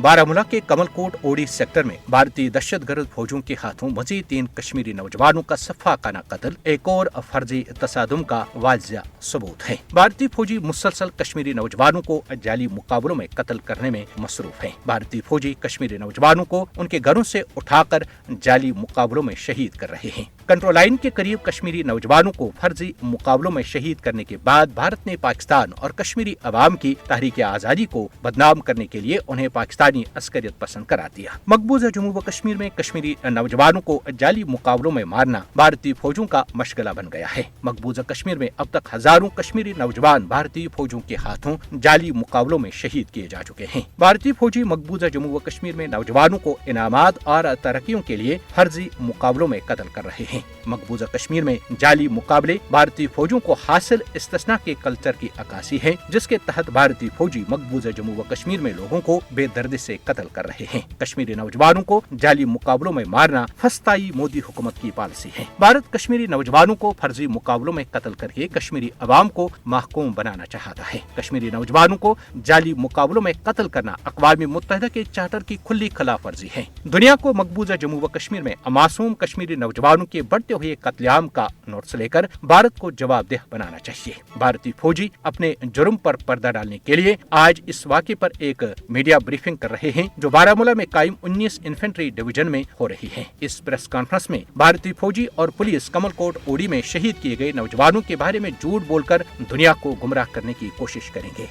बारामूला के Kamalkot OD sector में भारतीय दहशतगर्द फौजों के हाथों मजीद 3 कश्मीरी नौजवानों का सफाकाना कत्ल एक और फर्जी तसादुम का वाजिया सबूत है। भारतीय फौजी मुसलसल कश्मीरी नौजवानों को जाली मुकाबलों में कत्ल करने में मसरूफ हैं। भारतीय फौजी कश्मीरी नौजवानों को उनके घरों से उठाकर जाली मुकाबलों में शहीद कर रहे हैं। कंट्रोल लाइन के करीब कश्मीरी नौजवानों को फर्जी मुकाबलों में शहीद करने के बाद भारत ने पाकिस्तान और कश्मीरी अवाम की तहरीक आजादी को बदनाम करने के लिए उन्हें पाकिस्तानी अस्करियत पसंद करार दिया। मकबूजा जम्मू व कश्मीर में कश्मीरी नौजवानों को जाली मुकाबलों में मारना भारतीय फौजों का मशगला बन गया है। मकबूजा कश्मीर में अब तक हजारों कश्मीरी नौजवान भारतीय फौजों के हाथों जाली मुकाबलों में शहीद किए जा चुके हैं। भारतीय फौजी मकबूजा जम्मू व कश्मीर में नौजवानों को इनामात और तरक्कियों के लिए फर्जी मुकाबलों में कत्ल कर रहे हैं। मकबूजा कश्मीर में जाली मुकाबले भारतीय फौजों को हासिल इस्तिस्ना के कल्चर की अक्कासी है, जिसके तहत भारतीय फौजी मकबूजा जम्मू व कश्मीर में लोगों को बेदर्दी से कत्ल कर रहे हैं। कश्मीरी नौजवानों को जाली मुकाबलों में मारना फस्ताई मोदी हुकूमत की पॉलिसी है। भारत कश्मीरी नौजवानों को फर्जी मुकाबलों में कत्ल करके कश्मीरी अवाम को महकूम बनाना चाहता है। कश्मीरी नौजवानों को जाली मुकाबलों में कत्ल करना अक़वाम मुत्तहिदा के चार्टर की खुली खिलाफ वर्जी है। दुनिया को मकबूजा जम्मू व कश्मीर में मासूम कश्मीरी नौजवानों के बढ़ते हुए कत्लेआम का नोट्स लेकर भारत को जवाबदेह बनाना चाहिए। भारतीय फौजी अपने जुर्म पर पर्दा डालने के लिए आज इस वाक़े पर एक मीडिया ब्रीफिंग कर रहे हैं, जो बारामूला में कायम 19 इन्फेंट्री डिवीजन में हो रही है। इस प्रेस कॉन्फ्रेंस में भारतीय फौजी और पुलिस कमलकोट ओडी में शहीद किए गए नौजवानों के बारे में झूठ बोलकर दुनिया को गुमराह करने की कोशिश करेंगे।